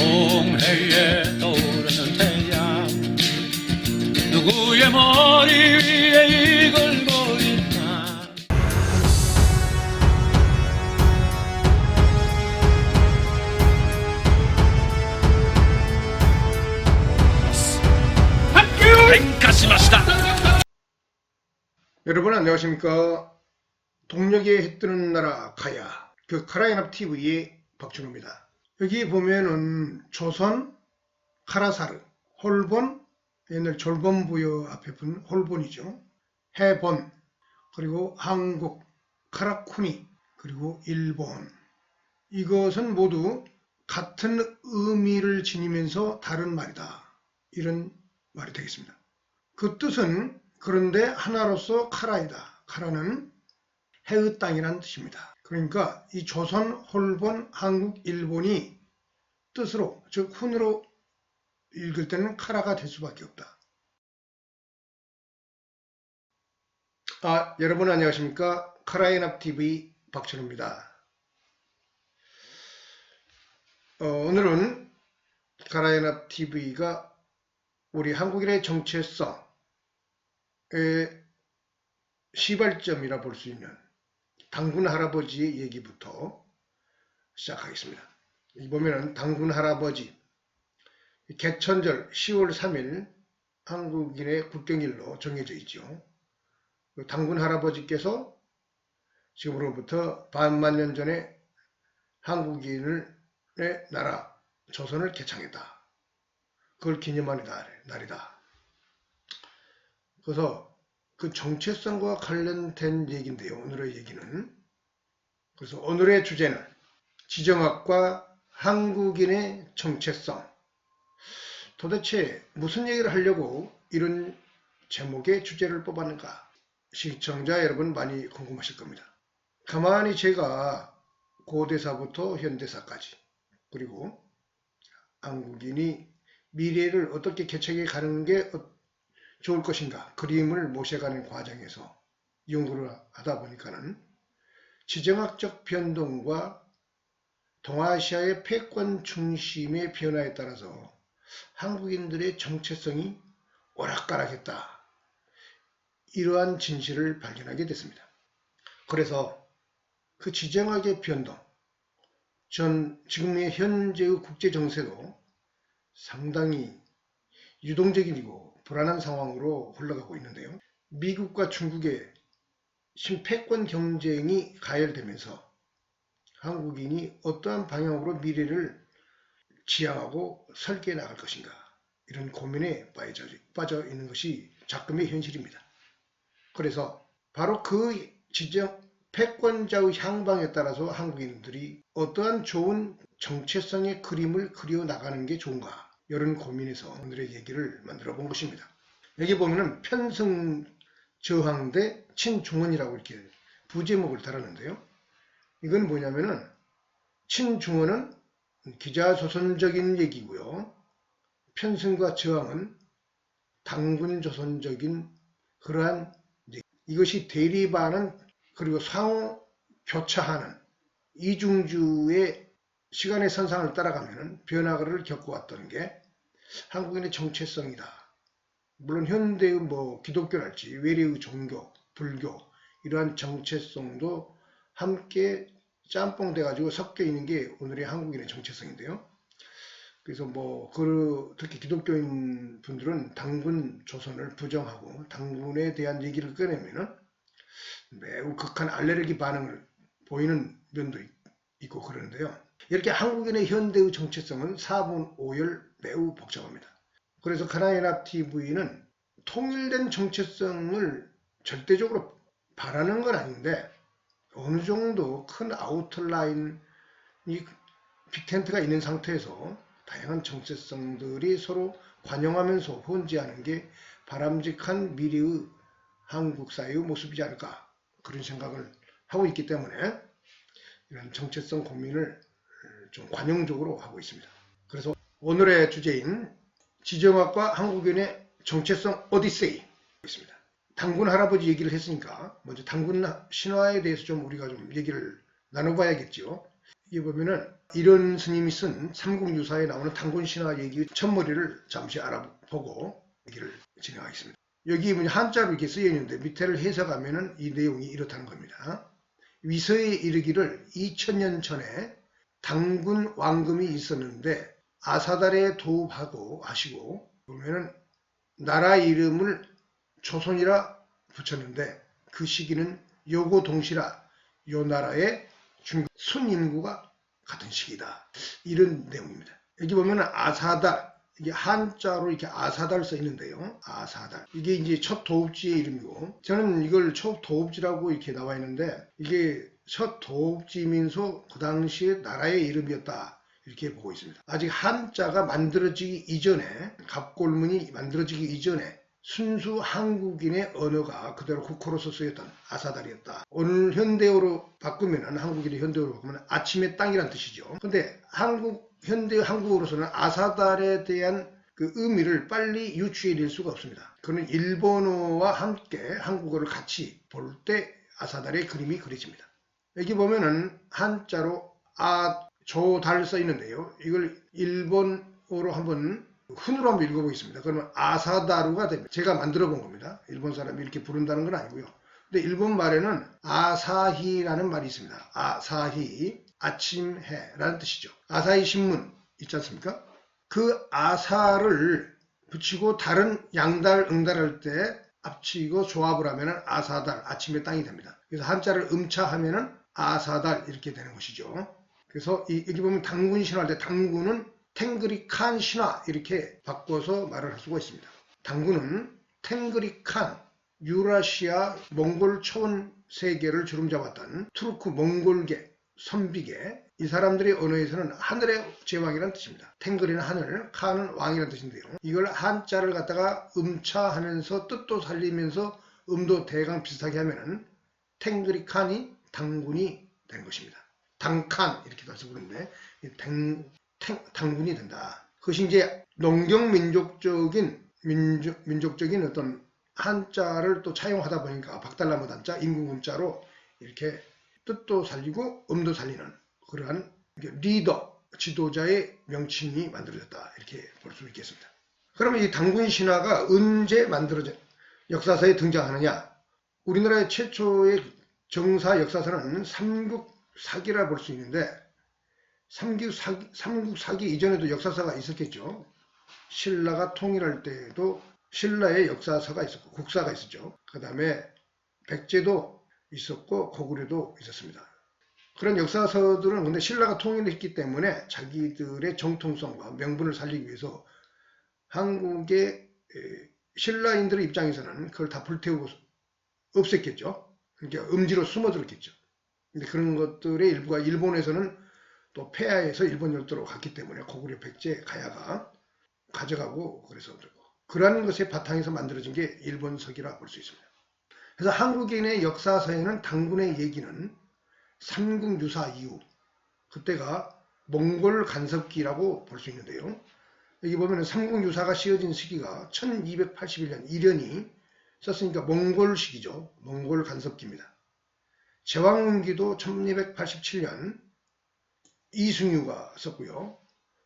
동해에 떠오르는 태양 누구의 머리 위에 이글거릴까. 여러분 안녕하십니까. 동력의 해뜨는 나라 가야 그 카라연합TV의 박준호입니다. 여기 보면은 조선, 카라사르, 홀본, 옛날 졸본부여 앞에 분 홀본이죠. 해본, 그리고 한국, 카라쿠니, 그리고 일본. 이것은 모두 같은 의미를 지니면서 다른 말이다. 이런 말이 되겠습니다. 그 뜻은 그런데 하나로서 카라이다. 카라는 해의 땅이라는 뜻입니다. 그러니까 이 조선, 홀본, 한국, 일본이 뜻으로, 즉 훈으로 읽을 때는 카라가 될 수밖에 없다. 여러분 안녕하십니까. 카라연합TV 박준호입니다. 오늘은 카라연합TV가 우리 한국인의 정체성 시발점이라 볼 수 있는 당군 할아버지의 얘기부터 시작하겠습니다. 여기 보면은 당군 할아버지 개천절 10월 3일 한국인의 국경일로 정해져 있죠. 당군 할아버지께서 지금으로부터 반만 년 전에 한국인의 나라 조선을 개창했다. 그걸 기념하는 날이다. 그래서 그 정체성과 관련된 얘기인데요. 오늘의 얘기는. 그래서 오늘의 주제는 지정학과 한국인의 정체성. 도대체 무슨 얘기를 하려고 이런 제목의 주제를 뽑았는가? 시청자 여러분 많이 궁금하실 겁니다. 가만히 제가 고대사부터 현대사까지 그리고 한국인이 미래를 어떻게 개척해 가는 게 좋을 것인가 그림을 모셔가는 과정에서 연구를 하다 보니까는 지정학적 변동과 동아시아의 패권 중심의 변화에 따라서 한국인들의 정체성이 오락가락했다. 이러한 진실을 발견하게 됐습니다. 그래서 그 지정학의 변동, 지금의 현재의 국제정세도 상당히 유동적이고 불안한 상황으로 흘러가고 있는데요. 미국과 중국의 신패권 경쟁이 가열되면서 한국인이 어떠한 방향으로 미래를 지향하고 설계해 나갈 것인가 이런 고민에 빠져 있는 것이 작금의 현실입니다. 그래서 바로 그 지정 패권자의 향방에 따라서 한국인들이 어떠한 좋은 정체성의 그림을 그려 나가는 게 좋은가 이런 고민에서 오늘의 얘기를 만들어 본 것입니다. 여기 보면은 편승저항 대 친중원이라고 이렇게 부제목을 달았는데요. 이건 뭐냐면은 친중원은 기자조선적인 얘기고요. 편승과 저항은 당군조선적인 그러한 얘기. 이것이 대립하는 그리고 상호 교차하는 이중주의 시간의 선상을 따라가면 변화를 겪어왔던 게 한국인의 정체성이다. 물론 현대의 기독교랄지 외래의 종교, 불교 이러한 정체성도 함께 짬뽕돼 가지고 섞여 있는 게 오늘의 한국인의 정체성인데요. 그래서 특히 기독교인 분들은 당군 조선을 부정하고 당군에 대한 얘기를 꺼내면은 매우 극한 알레르기 반응을 보이는 면도 있고 그러는데요. 이렇게 한국인의 현대의 정체성은 4분 5열 매우 복잡합니다. 그래서 카라연합TV는 통일된 정체성을 절대적으로 바라는 건 아닌데 어느 정도 큰 아웃라인이 빅텐트가 있는 상태에서 다양한 정체성들이 서로 관용하면서 혼재하는 게 바람직한 미래의 한국 사회의 모습이지 않을까 그런 생각을 하고 있기 때문에 이런 정체성 고민을 좀 관용적으로 하고 있습니다. 그래서 오늘의 주제인 지정학과 한국인의 정체성 오디세이 있습니다. 당군 할아버지 얘기를 했으니까 먼저 당군 신화에 대해서 좀 우리가 좀 얘기를 나눠봐야겠죠. 여기 보면은 이런 스님이 쓴 삼국유사에 나오는 당군신화 얘기 첫머리를 잠시 알아보고 얘기를 진행하겠습니다. 여기 한자로 이렇게 쓰여 있는데 밑에를 해석하면은 이 내용이 이렇다는 겁니다. 위서에 이르기를 2000년 전에 당군 왕금이 있었는데 아사달에 도읍하고 하시고 보면은 나라 이름을 조선이라 붙였는데 그 시기는 요고 동시라 요 나라의 순인구가 같은 시기다. 이런 내용입니다. 여기 보면 아사달, 이게 한자로 이렇게 아사달 써 있는데요. 아사달. 이게 이제 첫 도읍지의 이름이고, 저는 이걸 첫 도읍지라고 이렇게 나와 있는데, 이게 첫 도읍지면서 그 당시에 나라의 이름이었다. 이렇게 보고 있습니다. 아직 한자가 만들어지기 이전에, 갑골문이 만들어지기 이전에 순수 한국인의 언어가 그대로 국호로서 쓰였던 아사달이었다. 오늘 현대어로 바꾸면 한국인의 현대어로 바꾸면 아침의 땅이란 뜻이죠. 근데 현대 한국어로서는 아사달에 대한 그 의미를 빨리 유추해낼 수가 없습니다. 그는 일본어와 함께 한국어를 같이 볼 때 아사달의 그림이 그려집니다. 여기 보면은 한자로 조달 써 있는데요. 이걸 일본어로 한번 훈으로 한번 읽어보겠습니다. 그러면 아사다루가 됩니다. 제가 만들어 본 겁니다. 일본 사람이 이렇게 부른다는 건 아니고요. 근데 일본 말에는 아사히라는 말이 있습니다. 아사히, 아침, 해라는 뜻이죠. 아사히 신문 있지 않습니까? 그 아사를 붙이고 다른 양달, 응달할 때 합치고 조합을 하면 아사달, 아침의 땅이 됩니다. 그래서 한자를 음차하면 아사달 이렇게 되는 것이죠. 그래서 여기 보면 당군 신화할 때 당군은 탱그리칸 신화 이렇게 바꿔서 말을 할 수가 있습니다. 당군은 탱그리칸, 유라시아 몽골 초원 세계를 주름잡았던 투르크 몽골계, 선비계, 이 사람들의 언어에서는 하늘의 제왕이라는 뜻입니다. 탱그리는 하늘, 칸은 왕이라는 뜻인데요. 이걸 한자를 갖다가 음차하면서 뜻도 살리면서 음도 대강 비슷하게 하면은 탱그리칸이 당군이 된 것입니다. 당칸 이렇게도 해서 부르는데 당군이 된다. 그것이 이제 농경민족적인 어떤 한자를 또 차용하다 보니까 박달나무 단자, 인구문자로 이렇게 뜻도 살리고 음도 살리는 그러한 리더, 지도자의 명칭이 만들어졌다. 이렇게 볼 수 있겠습니다. 그러면 이 당군 신화가 언제 만들어져 역사서에 등장하느냐? 우리나라의 최초의 정사 역사서는 삼국사기라 볼 수 있는데 삼국사기 이전에도 역사서가 있었겠죠. 신라가 통일할 때에도 신라의 역사서가 있었고 국사가 있었죠. 그 다음에 백제도 있었고 고구려도 있었습니다. 그런 역사서들은 근데 신라가 통일했기 때문에 자기들의 정통성과 명분을 살리기 위해서 한국의 신라인들의 입장에서는 그걸 다 불태우고 없앴겠죠. 그러니까 음지로 숨어들었겠죠. 근데 그런 것들의 일부가 일본에서는 또 폐하에서 일본 열도로 갔기 때문에 고구려, 백제, 가야가 가져가고 그래서 그러한 것의 바탕에서 만들어진 게 일본서기라 볼 수 있습니다. 그래서 한국인의 역사서에는 당군의 얘기는 삼국유사 이후 그때가 몽골 간섭기라고 볼 수 있는데요. 여기 보면 삼국유사가 씌어진 시기가 1281년 이련이 썼으니까 몽골 시기죠. 몽골 간섭기입니다. 제왕문기도 1287년 이승유가 썼고요.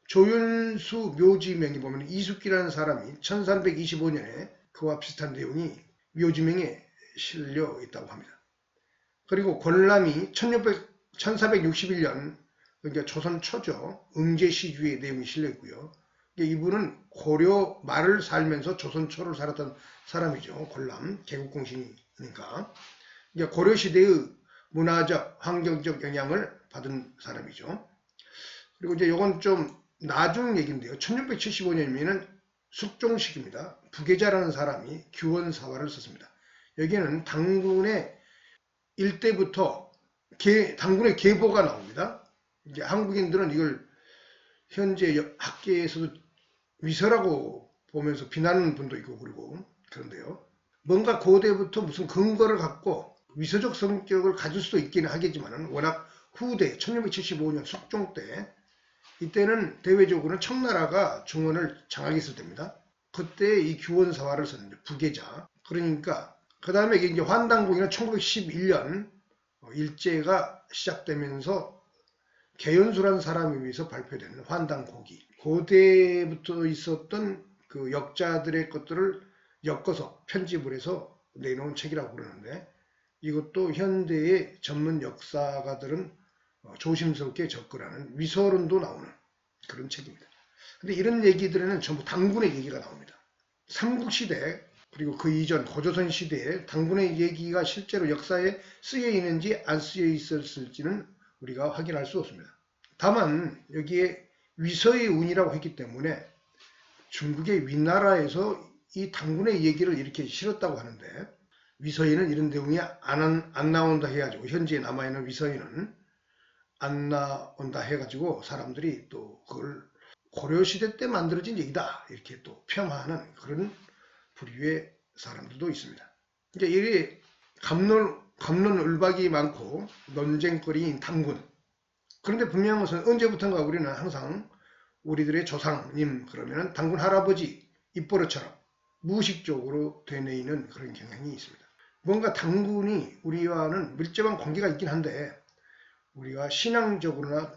조윤수 묘지명에 보면 이숙기라는 사람이 1325년에 그와 비슷한 내용이 묘지명에 실려 있다고 합니다. 그리고 권람이 1461년 그러니까 조선 초죠. 응제시주의 내용이 실려 있고요. 이분은 고려 말을 살면서 조선 초를 살았던 사람이죠. 권람 개국공신이니까 고려시대의 문화적, 환경적 영향을 받은 사람이죠. 그리고 이제 이건 좀 나중 얘기인데요. 1675년이면 숙종식입니다. 부계자라는 사람이 규원사화를 썼습니다. 여기에는 당군의 일대부터 당군의 계보가 나옵니다. 이제 한국인들은 이걸 현재 학계에서도 위서라고 보면서 비난하는 분도 있고 그런데요. 뭔가 고대부터 무슨 근거를 갖고 위서적 성격을 가질 수도 있기는 하겠지만 워낙 후대 1675년 숙종 때 이때는 대외적으로는 청나라가 중원을 장악했을 때입니다. 그때 이 규원사화를 썼는데 부계자. 그러니까 그 다음에 이게 이제 환단공이나 1911년 일제가 시작되면서 개연수란 사람에 의해서 발표된 환단고기, 고대부터 있었던 그 역자들의 것들을 엮어서 편집을 해서 내놓은 책이라고 그러는데, 이것도 현대의 전문 역사가들은 조심스럽게 접근하는 위서론도 나오는 그런 책입니다. 근데 이런 얘기들에는 전부 당군의 얘기가 나옵니다. 삼국시대 그리고 그 이전 고조선 시대에 당군의 얘기가 실제로 역사에 쓰여 있는지 안 쓰여 있었을지는 우리가 확인할 수 없습니다. 다만 여기에 위서의 운이라고 했기 때문에 중국의 윗나라에서 이 당군의 얘기를 이렇게 실었다고 하는데, 위서에는 이런 내용이 안 나온다 해가지고, 현재 남아있는 위서에는 안 나온다 해가지고 사람들이 또 그걸 고려시대 때 만들어진 얘기다 이렇게 또 폄하하는 그런 부류의 사람들도 있습니다. 이제 이게 갑론을박이 많고 논쟁거리인 당군. 그런데 분명한 것은 언제부턴가 우리는 항상 우리들의 조상님 그러면은 당군 할아버지 입버릇처럼 무의식적으로 되뇌이는 그런 경향이 있습니다. 뭔가 당군이 우리와는 밀접한 관계가 있긴 한데, 우리가 신앙적으로나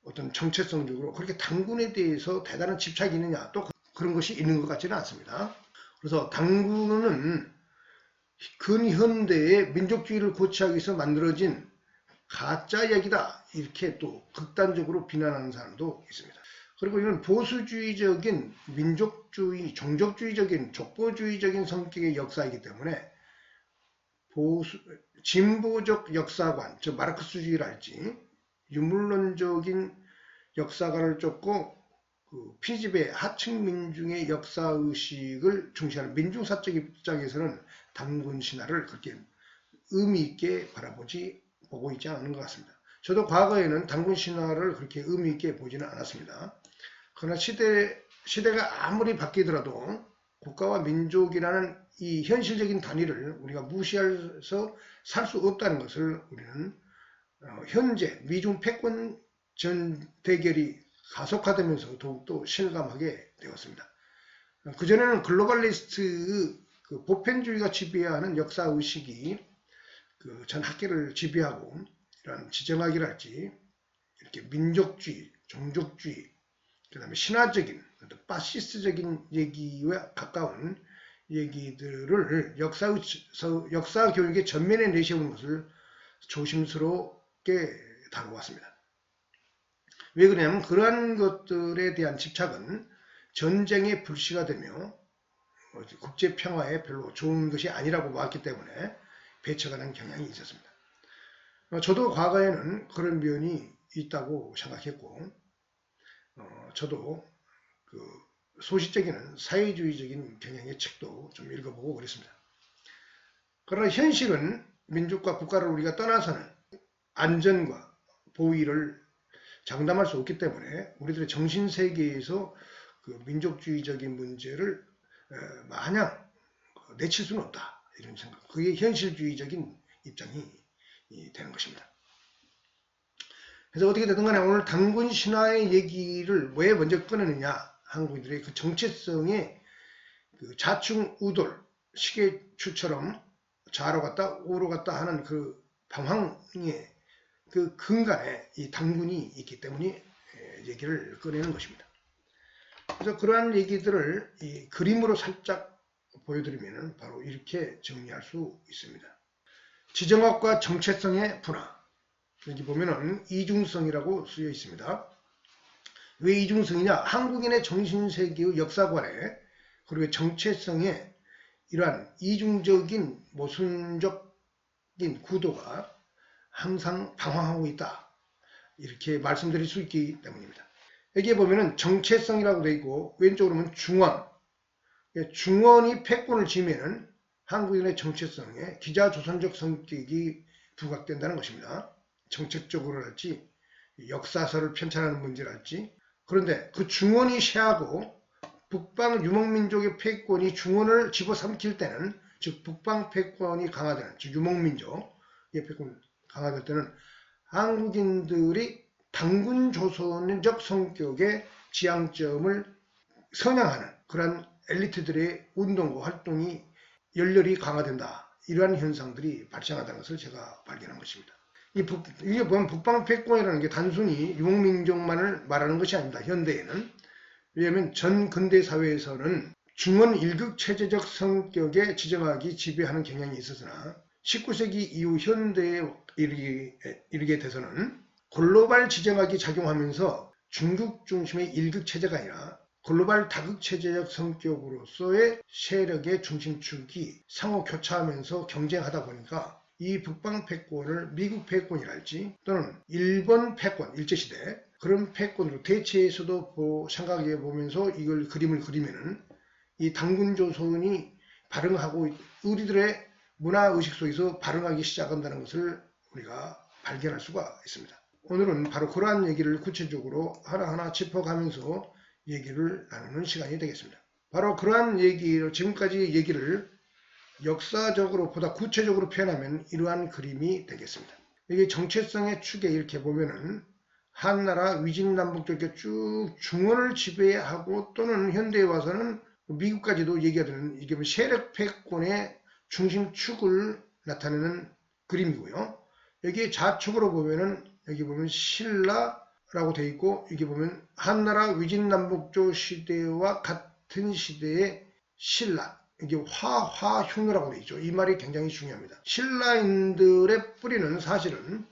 어떤 정체성적으로 그렇게 당군에 대해서 대단한 집착이 있느냐, 또 그런 것이 있는 것 같지는 않습니다. 그래서 당군은 근현대의 민족주의를 고취하기 위해서 만들어진 가짜 얘기다 이렇게 또 극단적으로 비난하는 사람도 있습니다. 그리고 이런 보수주의적인 민족주의, 종족주의적인 족보주의적인 성격의 역사이기 때문에 진보적 역사관, 즉 마르크스주의랄지 유물론적인 역사관을 쫓고 그 피지배 하층 민중의 역사의식을 중시하는 민중사적 입장에서는 당군 신화를 그렇게 의미 있게 보고 있지 않은 것 같습니다. 저도 과거에는 당군 신화를 그렇게 의미 있게 보지는 않았습니다. 그러나 시대가 아무리 바뀌더라도 국가와 민족이라는 이 현실적인 단위를 우리가 무시해서 살 수 없다는 것을 우리는 현재 미중 패권 전 대결이 가속화되면서 더욱더 실감하게 되었습니다. 그전에는 글로벌리스트의 그 보편주의가 지배하는 역사의식이 그 전 학계를 지배하고, 이런 지정학이랄지 이렇게 민족주의, 종족주의, 그 다음에 신화적인 파시스트적인 얘기와 가까운 얘기들을 역사 교육의 전면에 내세우는 것을 조심스럽게 다뤄왔습니다. 왜 그러냐면 그러한 것들에 대한 집착은 전쟁의 불씨가 되며 국제 평화에 별로 좋은 것이 아니라고 봤기 때문에 배척하는 경향이 있었습니다. 저도 과거에는 그런 면이 있다고 생각했고, 저도 그 소시적인 사회주의적인 경향의 책도 좀 읽어보고 그랬습니다. 그러나 현실은 민족과 국가를 우리가 떠나서는 안전과 보위를 장담할 수 없기 때문에 우리들의 정신세계에서 그 민족주의적인 문제를 마냥 내칠 수는 없다, 이런 생각. 그게 현실주의적인 입장이 되는 것입니다. 그래서 어떻게 되든 간에 오늘 당군 신화의 얘기를 왜 먼저 꺼내느냐, 한국인들의 그 정체성의 그 좌충우돌, 시계추처럼 좌로 갔다 우로 갔다 하는 그 방황의 그 근간에 이 당군이 있기 때문에 얘기를 꺼내는 것입니다. 그래서 그러한 얘기들을 이 그림으로 살짝 보여드리면 바로 이렇게 정리할 수 있습니다. 지정학과 정체성의 분화. 여기 보면은 이중성이라고 쓰여 있습니다. 왜 이중성이냐? 한국인의 정신세계의 역사관에 그리고 정체성에 이러한 이중적인 모순적인 구도가 항상 방황하고 있다, 이렇게 말씀드릴 수 있기 때문입니다. 여기에 보면은 정체성이라고 되어 있고, 왼쪽으로 보면 중원. 중원이 패권을 쥐면은 한국인의 정체성에 기자조선적 성격이 부각된다는 것입니다. 정책적으로랄지 역사서를 편찬하는 문제랄지. 그런데 그 중원이 쇠하고 북방 유목민족의 패권이 중원을 집어삼킬 때는, 즉 북방 패권이 강화되는, 즉 유목민족의 패권이 강화될 때는 한국인들이 당군 조선적 성격의 지향점을 선양하는 그러한 엘리트들의 운동과 활동이 열렬히 강화된다, 이러한 현상들이 발생한다는 것을 제가 발견한 것입니다. 이게 보면 북방패권이라는 게 단순히 유목민족만을 말하는 것이 아닙니다. 현대에는. 왜냐하면 전 근대 사회에서는 중원 일극 체제적 성격의 지정학이 지배하는 경향이 있었으나 19세기 이후 현대에 이르게 돼서는 글로벌 지정학이 작용하면서 중국 중심의 일극 체제가 아니라 글로벌 다극 체제적 성격으로서의 세력의 중심축이 상호 교차하면서 경쟁하다 보니까 이 북방 패권을 미국 패권이랄지 또는 일본 패권, 일제시대 그런 패권으로 대체해서도 생각해 보면서 이걸 그림을 그리면은 이 단군 조선이 발흥하고 우리들의 문화의식 속에서 발흥하기 시작한다는 것을 우리가 발견할 수가 있습니다. 오늘은 바로 그러한 얘기를 구체적으로 하나하나 짚어가면서 얘기를 나누는 시간이 되겠습니다. 바로 그러한 얘기로 지금까지 얘기를 역사적으로 보다 구체적으로 표현하면 이러한 그림이 되겠습니다. 이게 정체성의 축에 이렇게 보면은 한나라 위진남북 쭉 중원을 지배하고 또는 현대에 와서는 미국까지도 얘기가 되는 이게 세력 패권의 중심축을 나타내는 그림이고요. 여기 좌측으로 보면은 여기 보면 신라라고 되어 있고 여기 보면 한나라 위진남북조 시대와 같은 시대의 신라 이게 화흉노라고 되어 있죠. 이 말이 굉장히 중요합니다. 신라인들의 뿌리는 사실은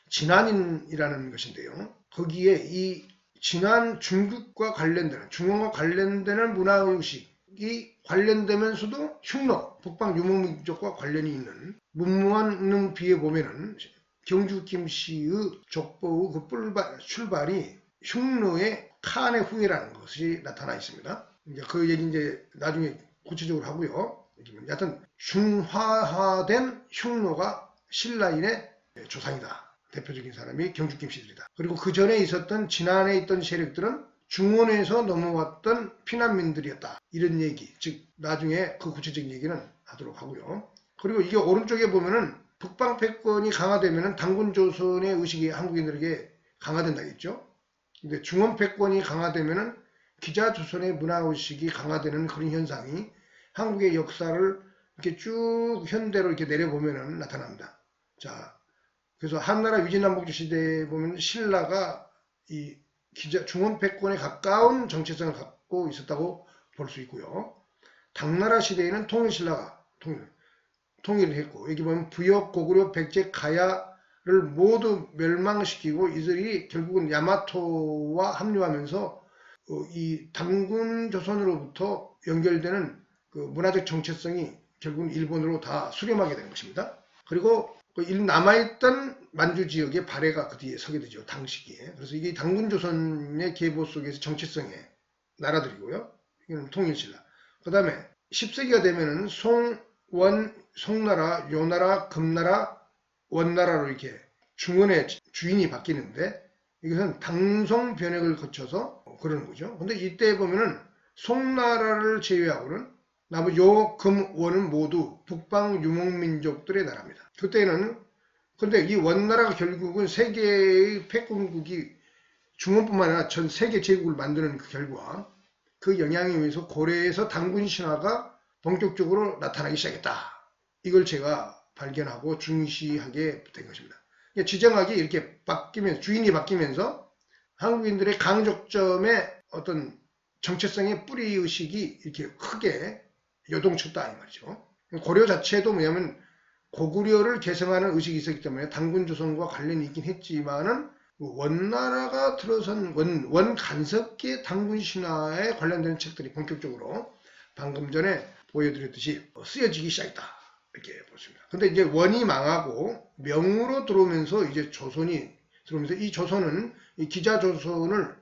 진안인이라는 것인데요. 거기에 이 진안 중국과 관련되는 중원과 관련되는 문화의식이 관련되면서도 흉노, 북방 유목민족과 관련이 있는 문무한릉비에 보면은 경주 김씨의 족보의 그 출발이 흉노의 칸의 후예라는 것이 나타나 있습니다. 이제 그 얘기 이제 나중에 구체적으로 하고요. 여하튼 중화화된 흉노가 신라인의 조상이다. 대표적인 사람이 경주 김씨들이다. 그리고 그 전에 있었던 진안에 있던 세력들은 중원에서 넘어왔던 피난민들이었다. 이런 얘기, 즉 나중에 그 구체적인 얘기는 하도록 하고요. 그리고 이게 오른쪽에 보면은 북방 패권이 강화되면은 단군 조선의 의식이 한국인들에게 강화된다겠죠. 근데 중원 패권이 강화되면은 기자 조선의 문화 의식이 강화되는 그런 현상이 한국의 역사를 이렇게 쭉 현대로 이렇게 내려보면은 나타납니다. 자, 그래서 한나라 위진남북조 시대에 보면 신라가 이 중원 패권에 가까운 정체성을 갖고 있었다고 볼 수 있고요. 당나라 시대에는 통일신라가 통일을 했고 여기 보면 부역, 고구려, 백제, 가야를 모두 멸망시키고 이들이 결국은 야마토와 합류하면서 이 단군 조선으로부터 연결되는 그 문화적 정체성이 결국은 일본으로 다 수렴하게 된 것입니다. 그리고 남아있던 만주 지역의 발해가 그 뒤에 서게 되죠. 당시기에. 그래서 이게 단군 조선의 계보 속에서 정체성의 나라들이고요. 이건 통일신라. 그 다음에 10세기가 되면은 송나라, 요나라, 금나라, 원나라로 이렇게 중원의 주인이 바뀌는데 이것은 당송 변혁을 거쳐서 그러는 거죠. 근데 이때 보면은 송나라를 제외하고는 나머지 요, 금, 원은 모두 북방 유목민족들의 나라입니다. 그때는 근데 이 원나라가 결국은 세계의 패권국이 중원뿐만 아니라 전 세계 제국을 만드는 그 결과 그 영향에 의해서 고려에서 단군 신화가 본격적으로 나타나기 시작했다. 이걸 제가 발견하고 중시하게 된 것입니다. 지정학이 이렇게 바뀌면서 주인이 바뀌면서 한국인들의 강적점의 어떤 정체성의 뿌리의식이 이렇게 크게 요동쳤다 이 말이죠. 고려 자체도 뭐냐면 고구려를 계승하는 의식이 있었기 때문에 단군조선과 관련이 있긴 했지만은 원나라가 들어선 원간섭기의 단군신화에 관련된 책들이 본격적으로 방금 전에 보여드렸듯이 쓰여지기 시작했다 이렇게 보십니다. 근데 이제 원이 망하고 명으로 들어오면서 이제 조선이 들어오면서 이 조선은 이 기자조선을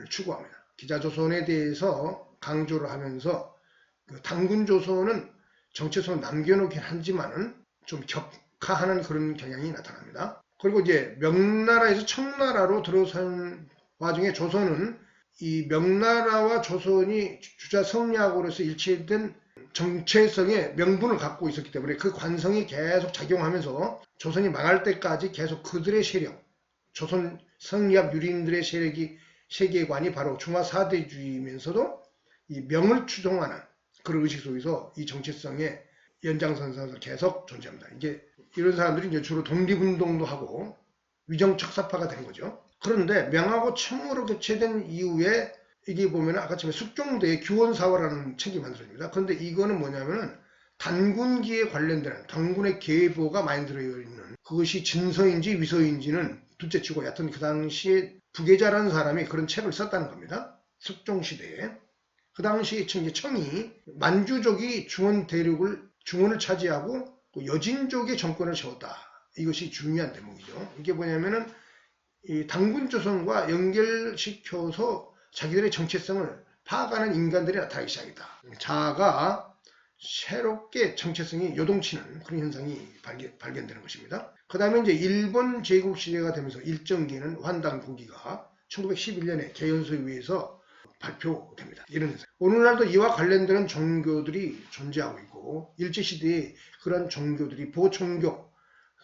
추구합니다. 기자조선에 대해서 강조를 하면서 그 단군조선은 정체성을 남겨놓긴 하지만은 좀 격하하는 그런 경향이 나타납니다. 그리고 이제 명나라에서 청나라로 들어선 와중에 조선은 이 명나라와 조선이 주자 성리학으로서 일치된 정체성의 명분을 갖고 있었기 때문에 그 관성이 계속 작용하면서 조선이 망할 때까지 계속 그들의 세력, 조선 성리학 유린들의 세계관이 바로 중화사대주의이면서도 이 명을 추종하는 그런 의식 속에서 이 정체성의 연장선상에서 계속 존재합니다. 이게 이런 사람들이 이제 주로 독립운동도 하고 위정척사파가 된 거죠. 그런데 명하고 청으로 교체된 이후에 이게 보면 아까 처음에 숙종대의 규원사화라는 책이 만들어집니다. 그런데 이거는 뭐냐면은 단군기에 관련되는 단군의 계보가 많이 들어있는, 그것이 진서인지 위서인지는 둘째치고 여하튼 그 당시에 부계자라는 사람이 그런 책을 썼다는 겁니다. 숙종시대에. 그 당시에 청이 만주족이 중원을 차지하고 여진족의 정권을 세웠다. 이것이 중요한 대목이죠. 이게 뭐냐면은 이 단군조선과 연결시켜서 자기들의 정체성을 파악하는 인간들이 나타나기 시작했다. 자아가 새롭게 정체성이 요동치는 그런 현상이 발견되는 것입니다. 그 다음에 이제 일본 제국 시대가 되면서 일정기에는 환단고기가 1911년에 개연소위에서 발표됩니다. 이런 현상. 오늘날도 이와 관련되는 종교들이 존재하고 있고, 일제시대에 그런 종교들이 보총교,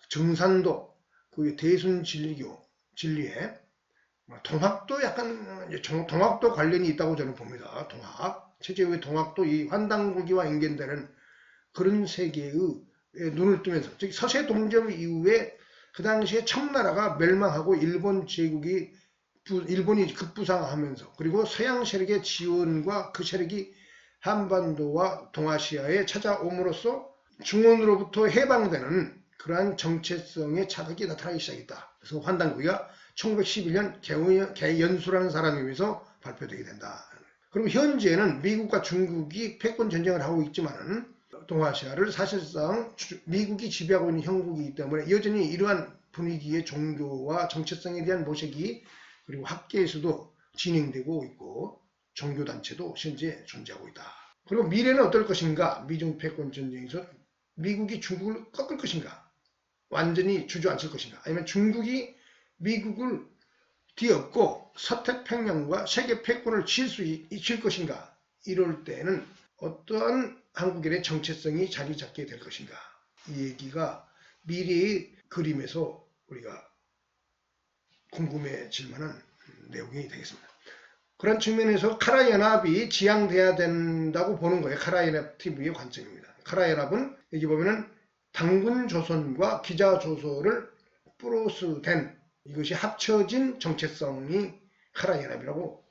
정산도, 그 대순진리교, 진리회, 동학도 약간 동학도 관련이 있다고 저는 봅니다. 동학. 최재우의 동학도 이 환단고기와 연결되는 그런 세계의 눈을 뜨면서, 즉 서세동점 이후에 그 당시에 청나라가 멸망하고 일본이 급부상하면서, 그리고 서양 세력의 지원과 그 세력이 한반도와 동아시아에 찾아옴으로써 중원으로부터 해방되는 그러한 정체성의 차각이 나타나기 시작했다. 그래서 환단고기가 1911년 개연수라는 사람에 의해서 발표되게 된다. 그럼 현재는 미국과 중국이 패권 전쟁을 하고 있지만은 동아시아를 사실상 미국이 지배하고 있는 형국이기 때문에 여전히 이러한 분위기의 종교와 정체성에 대한 모색이, 그리고 학계에서도 진행되고 있고 종교단체도 현재 존재하고 있다. 그리고 미래는 어떨 것인가? 미중 패권 전쟁에서 미국이 중국을 꺾을 것인가? 완전히 주저앉을 것인가? 아니면 중국이 미국을 뒤엎고 서태평양과 세계 패권을 칠 것인가? 이럴 때는 어떠한 한국인의 정체성이 자리 잡게 될 것인가? 이 얘기가 미래의 그림에서 우리가 궁금해질 만한 내용이 되겠습니다. 그런 측면에서 카라연합이 지향돼야 된다고 보는 거예요. 카라연합 TV의 관점입니다. 카라연합은 여기 보면은 단군조선과 기자조선을 플러스 된, 이것이 합쳐진 정체성이 카라연합이라고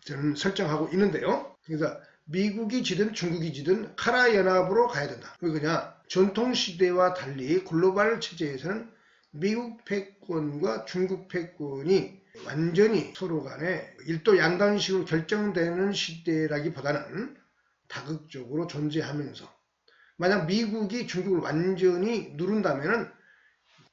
저는 설정하고 있는데요. 그래서 미국이 지든 중국이 지든 카라연합으로 가야 된다. 왜 그러냐? 전통시대와 달리 글로벌 체제에서는 미국 패권과 중국 패권이 완전히 서로 간에 일도 양단식으로 결정되는 시대라기보다는 다극적으로 존재하면서, 만약 미국이 중국을 완전히 누른다면은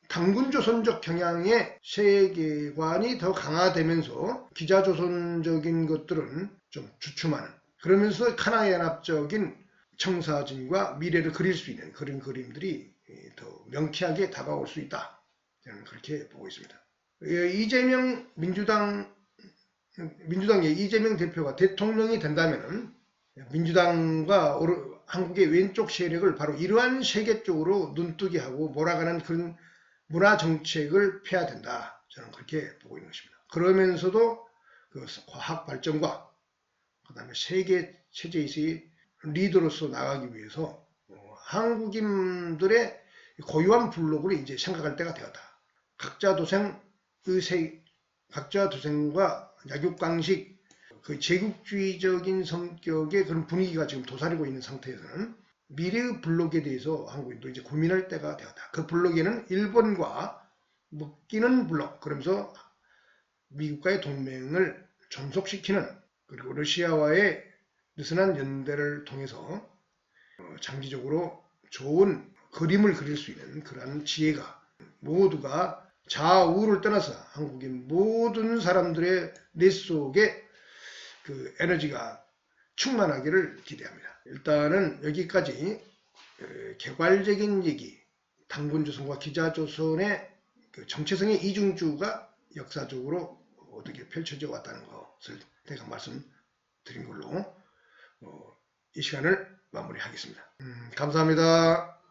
단군조선적 경향의 세계관이 더 강화되면서 기자조선적인 것들은 좀 주춤하는, 그러면서 카라연합적인 청사진과 미래를 그릴 수 있는 그런 그림들이 더 명쾌하게 다가올 수 있다. 저는 그렇게 보고 있습니다. 이재명 민주당의 이재명 대표가 대통령이 된다면 민주당과 한국의 왼쪽 세력을 바로 이러한 세계 쪽으로 눈뜨게 하고 몰아가는 그런 문화 정책을 펴야 된다. 저는 그렇게 보고 있는 것입니다. 그러면서도 그 과학 발전과 그 다음에 세계 체제에서의 리더로서 나가기 위해서 한국인들의 고유한 블록으로 이제 생각할 때가 되었다. 각자 도생과 약육강식, 그 제국주의적인 성격의 그런 분위기가 지금 도사리고 있는 상태에서는 미래의 블록에 대해서 한국인도 이제 고민할 때가 되었다. 그 블록에는 일본과 묶이는 블록, 그러면서 미국과의 동맹을 존속시키는, 그리고 러시아와의 느슨한 연대를 통해서 장기적으로 좋은 그림을 그릴 수 있는 그러한 지혜가 모두가 좌우를 떠나서 한국인 모든 사람들의 뇌 속에 그 에너지가 충만하기를 기대합니다. 일단은 여기까지 개괄적인 얘기, 단군조선과 기자조선의 그 정체성의 이중주가 역사적으로 어떻게 펼쳐져 왔다는 것을 제가 말씀드린 걸로 이 시간을 마무리하겠습니다. 감사합니다.